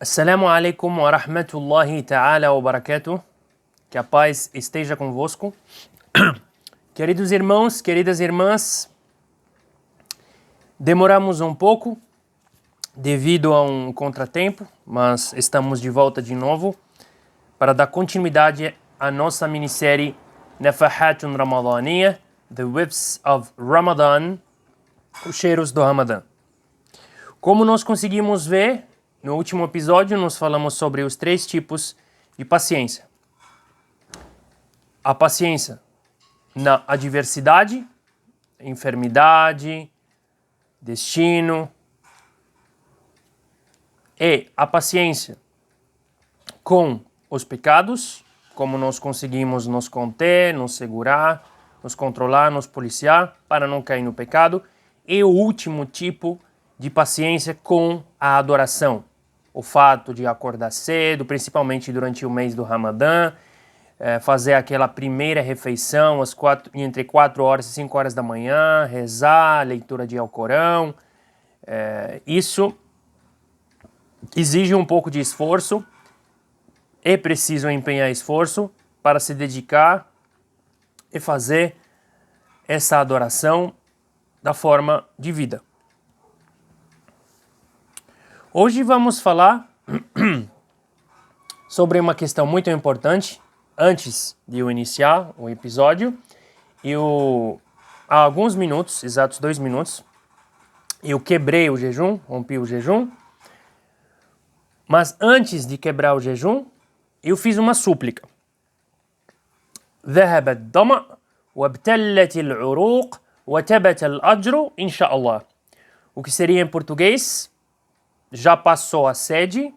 Assalamu alaikum wa rahmatullahi ta'ala wa barakatuh. Que a paz esteja convosco. Queridos irmãos, queridas irmãs, demoramos um pouco devido a um contratempo, mas estamos de volta de novo para dar continuidade à nossa minissérie Nafahatun Ramadaniya, The Whiffs of Ramadan, os cheiros do Ramadã. Como nós conseguimos ver, no último episódio nós falamos sobre os 3 tipos de paciência. A paciência na adversidade, enfermidade, destino, e a paciência com os pecados, como nós conseguimos nos conter, nos segurar, nos controlar, nos policiar para não cair no pecado, e o último tipo de paciência com a adoração. O fato de acordar cedo, principalmente durante o mês do Ramadã, fazer aquela primeira refeição entre 4 horas e 5 horas da manhã, rezar, leitura de Alcorão. Isso exige um pouco de esforço, é preciso empenhar esforço para se dedicar e fazer essa adoração da forma de vida. Hoje vamos falar sobre uma questão muito importante antes de eu iniciar o episódio. Há alguns minutos, exatos 2 minutos, eu quebrei o jejum, rompi o jejum. Mas antes de quebrar o jejum, eu fiz uma súplica. ذهب الظمأ وابتلت العروق وثبت الأجر إن شاء الله. O que seria em português? Já passou a sede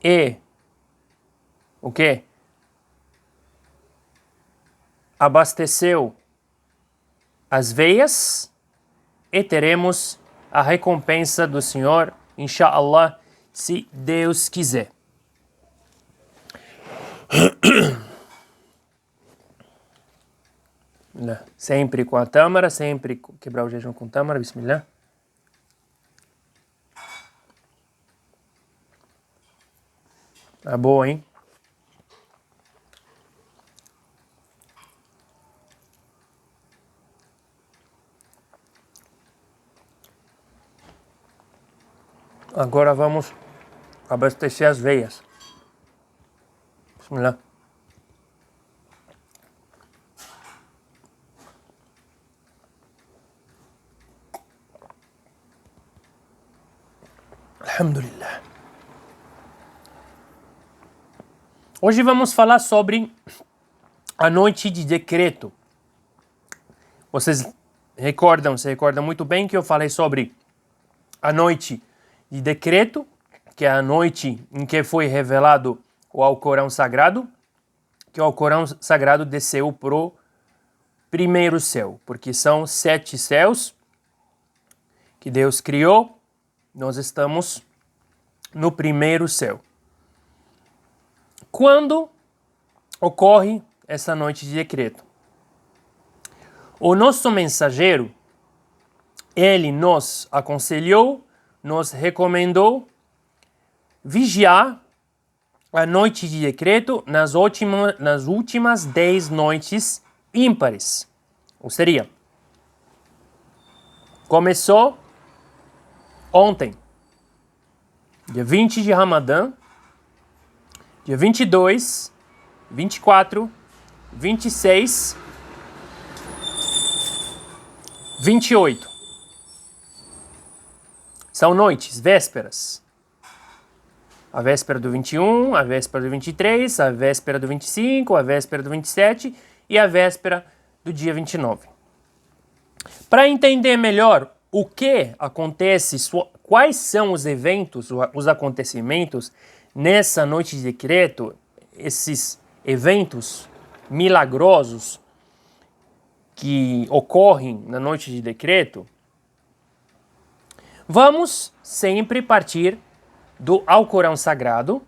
e o quê? Abasteceu as veias e teremos a recompensa do Senhor, inshallah, se Deus quiser. Sempre com a tâmara, sempre quebrar o jejum com tâmara, bismillah. Tá boa, hein? Agora vamos abastecer as veias. Bismillah. Alhamdulillah. Hoje vamos falar sobre a noite de decreto. Vocês se recordam muito bem que eu falei sobre a noite de decreto, que é a noite em que foi revelado o Alcorão Sagrado, que o Alcorão Sagrado desceu pro primeiro céu, porque são 7 céus que Deus criou. Nós estamos no primeiro céu. Quando ocorre essa noite de decreto? O nosso mensageiro, ele nos aconselhou, nos recomendou vigiar a noite de decreto nas últimas 10 noites ímpares. Ou seria, começou ontem, dia 20 de Ramadã, dia 22, 24, 26, 28. São noites, vésperas. A véspera do 21, a véspera do 23, a véspera do 25, a véspera do 27 e a véspera do dia 29. Para entender melhor o que acontece, quais são os eventos, os acontecimentos nessa noite de decreto, esses eventos milagrosos que ocorrem na noite de decreto, vamos sempre partir do Alcorão Sagrado,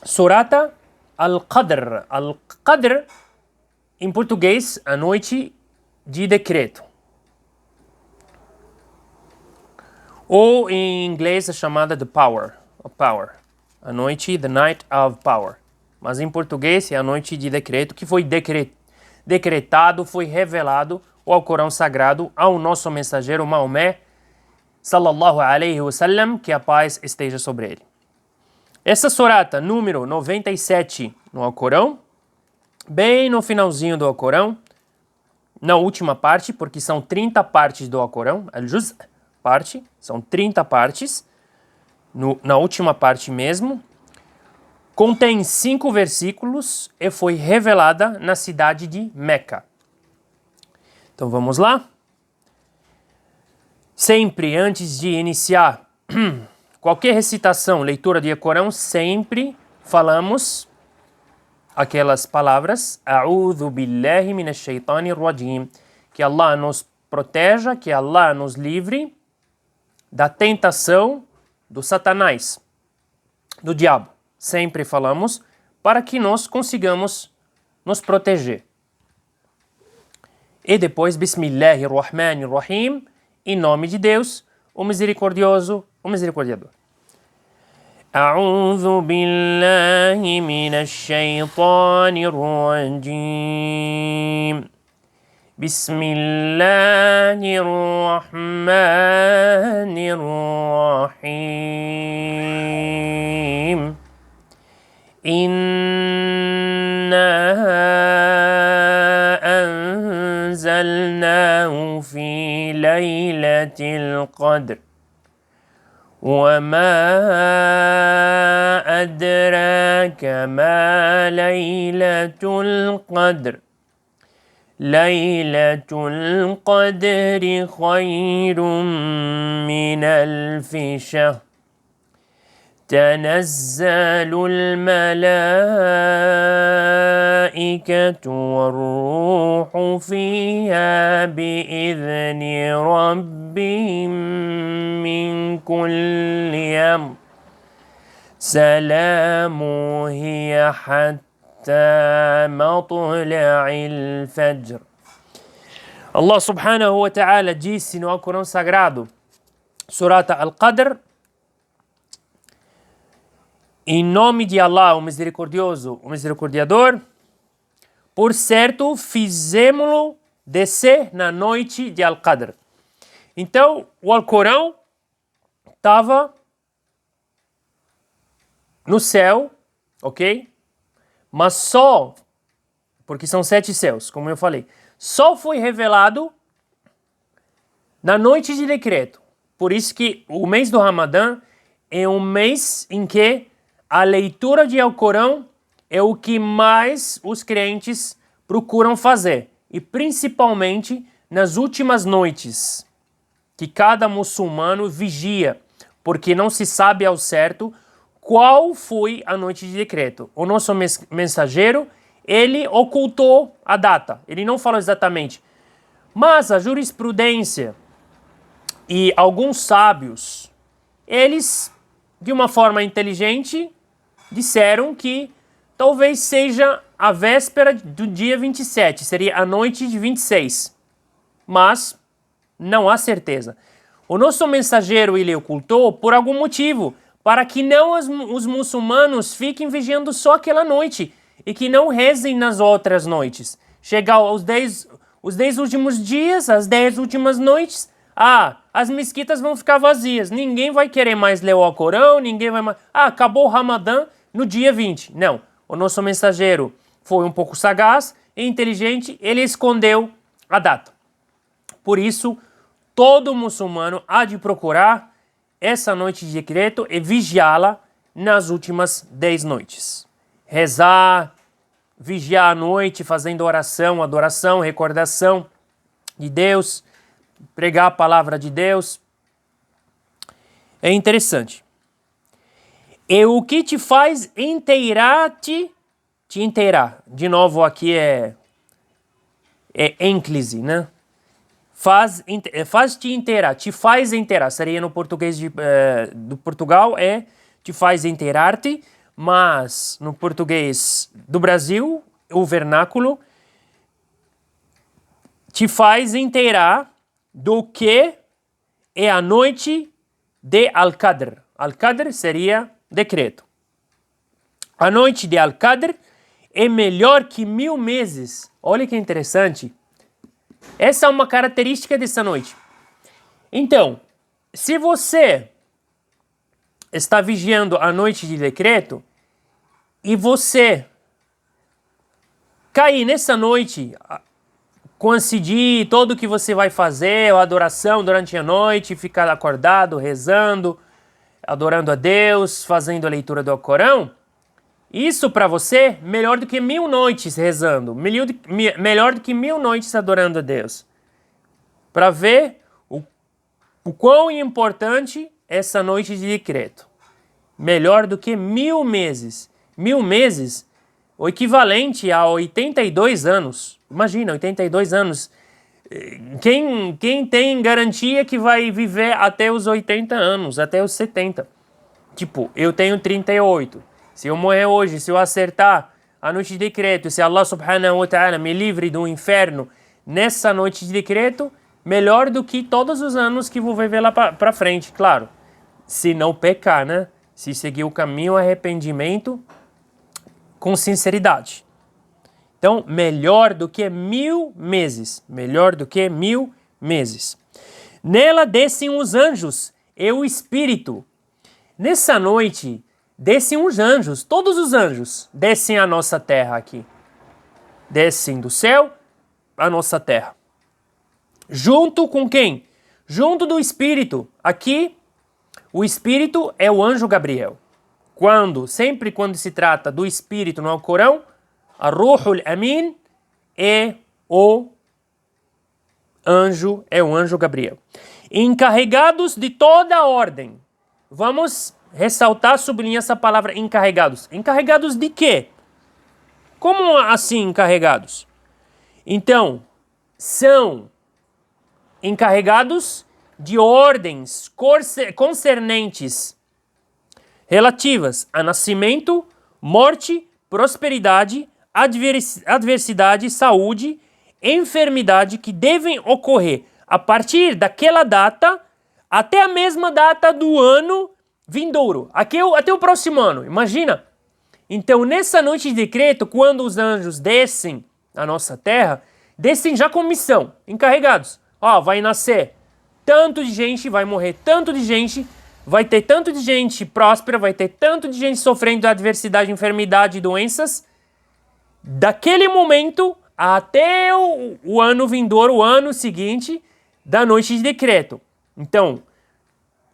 Surata Al-Qadr. Al-Qadr, em português, a noite de decreto. Ou em inglês é chamada The Power, a noite, the night of power. Mas em português é a noite de decreto, que foi decretado, foi revelado o Alcorão Sagrado ao nosso mensageiro Maomé, sallallahu alaihi wasallam, que a paz esteja sobre ele. Essa surata, número 97 no Alcorão, bem no finalzinho do Alcorão, na última parte, porque são 30 partes do Alcorão, al-Juz' parte, são 30 partes, na última parte mesmo, contém 5 versículos e foi revelada na cidade de Meca. Então vamos lá? Sempre antes de iniciar qualquer recitação, leitura de Alcorão, sempre falamos aquelas palavras, A'udhu billahi minash shaitanir rajim, que Allah nos proteja, que Allah nos livre da tentação do Satanás, do diabo. Sempre falamos para que nós consigamos nos proteger. E depois, Bismillahirrahmanirrahim, em nome de Deus, o misericordioso, o misericordiador. A'udhu billahi minash shaitanir rajim. Bismillahirrahmanirrahim. Inna anzalnahu fi laylatil qadr. وما أدراك ما ليلة القدر ليلة القدر خير من ألف شهر تنزل الملائكة والروح فيها بإذن ربهم من كل أمر سلام هي حتى مطلع الفجر. Allah subhanahu wa ta'ala disse no Alcorão Sagrado, Surata Al-Qadr, em nome de Allah, o misericordioso, o misericordiador, por certo, fizemo-lo descer na noite de Al-Qadr. Então, o Alcorão estava no céu, ok? Mas só, porque são 7 céus, como eu falei, só foi revelado na noite de decreto. Por isso que o mês do Ramadã é um mês em que a leitura de Alcorão é o que mais os crentes procuram fazer. E principalmente nas últimas noites, que cada muçulmano vigia, porque não se sabe ao certo qual foi a noite de decreto. O nosso mensageiro, ele ocultou a data, ele não falou exatamente. Mas a jurisprudência e alguns sábios, eles, de uma forma inteligente, disseram que talvez seja a véspera do dia 27, seria a noite de 26. Mas não há certeza. O nosso mensageiro ele ocultou por algum motivo, para que não os muçulmanos fiquem vigiando só aquela noite e que não rezem nas outras noites. Chegar aos 10 últimos dias, as 10 últimas noites, as mesquitas vão ficar vazias. Ninguém vai querer mais ler o Alcorão, ninguém vai mais... acabou o Ramadã no dia 20. Não, o nosso mensageiro foi um pouco sagaz e inteligente, ele escondeu a data. Por isso, todo muçulmano há de procurar essa noite de decreto e vigiá-la nas últimas 10 noites. Rezar, vigiar a noite, fazendo oração, adoração, recordação de Deus, pregar a palavra de Deus. É interessante. E o que te faz te inteirar. De novo, aqui é ênclise, né? Faz-te inteirar, te faz inteirar. Seria no português do Portugal, te faz inteirar-te, mas no português do Brasil, o vernáculo, te faz inteirar do que é a noite de Al-Qadr. Al-Qadr seria decreto. A noite de Al-Qadr é melhor que 1000 meses. Olha que interessante. Essa é uma característica dessa noite. Então, se você está vigiando a noite de decreto e você cair nessa noite, coincidir tudo que você vai fazer, a adoração durante a noite, ficar acordado, rezando, adorando a Deus, fazendo a leitura do Alcorão, isso para você melhor do que 1000 noites rezando, melhor do que 1000 noites adorando a Deus. Para ver o quão importante essa noite de decreto. Melhor do que 1000 meses. 1000 meses, o equivalente a 82 anos. Imagina, 82 anos. Quem tem garantia que vai viver até os 80 anos, até os 70? Tipo, eu tenho 38. Se eu morrer hoje, se eu acertar a noite de decreto, se Allah subhanahu wa ta'ala me livre do inferno nessa noite de decreto, melhor do que todos os anos que vou viver lá pra frente, claro. Se não pecar, né? Se seguir o caminho, arrependimento com sinceridade. Então, melhor do que 1000 meses. Melhor do que 1000 meses. Nela descem os anjos e o Espírito. Nessa noite, descem os anjos, todos os anjos, descem à nossa terra aqui. Descem do céu à nossa terra. Junto com quem? Junto do Espírito. Aqui, o Espírito é o anjo Gabriel. Sempre quando se trata do Espírito no Alcorão, Ar-Ruhul Amin é o anjo Gabriel. Encarregados de toda a ordem. Vamos ressaltar, sublinhar essa palavra encarregados. Encarregados de quê? Como assim encarregados? Então, são encarregados de ordens concernentes relativas a nascimento, morte, prosperidade, adversidade, saúde, enfermidade que devem ocorrer a partir daquela data até a mesma data do ano vindouro, até o próximo ano, imagina. Então, nessa noite de decreto, quando os anjos descem à nossa terra, descem já com missão, encarregados. Vai nascer tanto de gente, vai morrer tanto de gente, vai ter tanto de gente próspera, vai ter tanto de gente sofrendo de adversidade, enfermidade e doenças, daquele momento até o ano vindouro, o ano seguinte da noite de decreto. Então,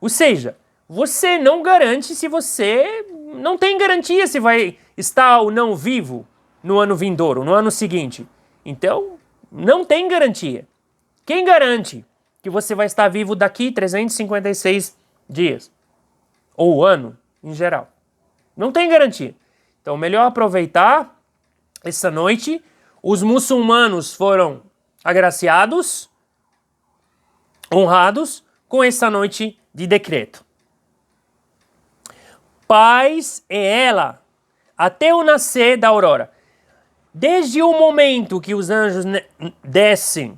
ou seja, você não garante se você não tem garantia se vai estar ou não vivo no ano vindouro, no ano seguinte. Então, não tem garantia. Quem garante que você vai estar vivo daqui 356 dias? Ou ano, em geral. Não tem garantia. Então, melhor aproveitar essa noite. Os muçulmanos foram agraciados, honrados, com essa noite de decreto. Paz é ela, até o nascer da aurora. Desde o momento que os anjos descem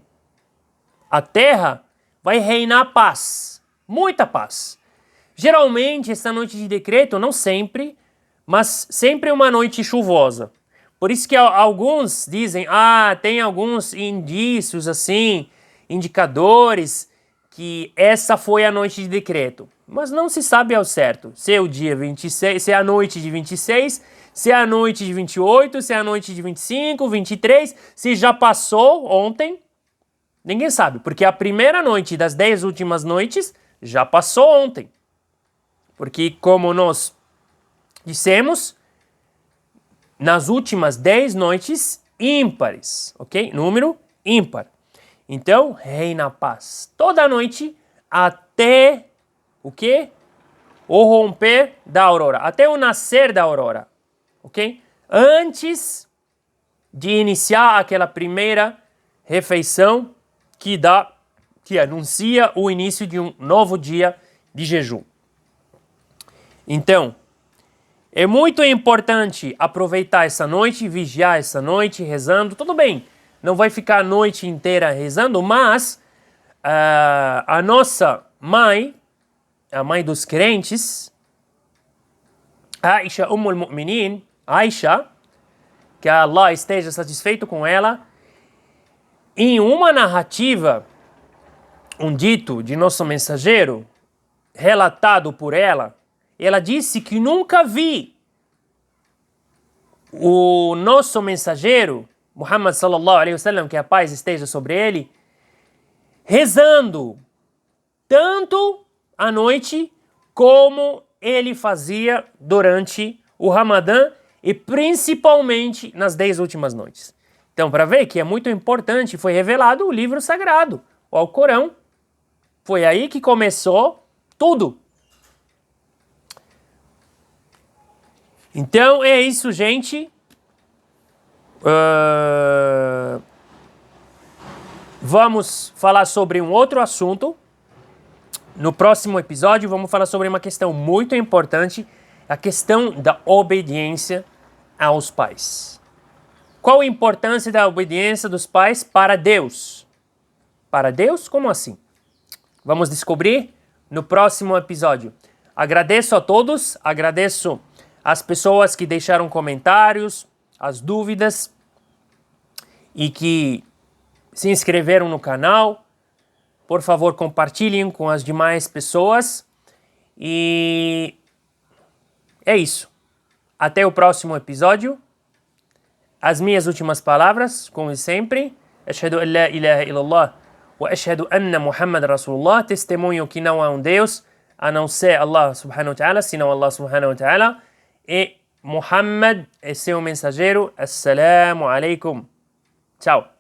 à terra, vai reinar paz, muita paz. Geralmente, essa noite de decreto, não sempre, mas sempre uma noite chuvosa. Por isso que alguns dizem, tem alguns indícios assim, indicadores, que essa foi a noite de decreto. Mas não se sabe ao certo se é o dia 26, se é a noite de 26, se é a noite de 28, se é a noite de 25, 23, se já passou ontem. Ninguém sabe, porque a primeira noite das 10 últimas noites já passou ontem. Porque, como nós dissemos, nas últimas 10 noites ímpares, ok? Número ímpar. Então, reina a paz toda noite até o quê? O romper da aurora, até o nascer da aurora, ok? Antes de iniciar aquela primeira refeição que anuncia o início de um novo dia de jejum. Então, é muito importante aproveitar essa noite, vigiar essa noite, rezando. Tudo bem, não vai ficar a noite inteira rezando, mas a nossa mãe a mãe dos crentes, Aisha Mu'minin, Aisha, que Allah esteja satisfeito com ela, em uma narrativa, um dito de nosso mensageiro, relatado por ela, ela disse que nunca vi o nosso mensageiro, Muhammad sallallahu alaihi wasallam, que a paz esteja sobre ele, rezando tanto à noite como ele fazia durante o Ramadã e principalmente nas 10 últimas noites. Então, para ver que é muito importante, foi revelado o livro sagrado, o Alcorão. Foi aí que começou tudo. Então, é isso, gente. Vamos falar sobre um outro assunto. No próximo episódio, vamos falar sobre uma questão muito importante, a questão da obediência aos pais. Qual a importância da obediência dos pais para Deus? Para Deus? Como assim? Vamos descobrir no próximo episódio. Agradeço a todos, agradeço as pessoas que deixaram comentários, as dúvidas e que se inscreveram no canal. Por favor, compartilhem com as demais pessoas. E é isso. Até o próximo episódio. As minhas últimas palavras, como sempre. Ashhadu an la ilaha illallah wa ashhadu anna Muhammad Rasulullah. Testemunho que não há um Deus a não ser Allah subhanahu wa ta'ala, senão Allah subhanahu wa ta'ala. E Muhammad é seu mensageiro. Assalamu alaikum. Tchau.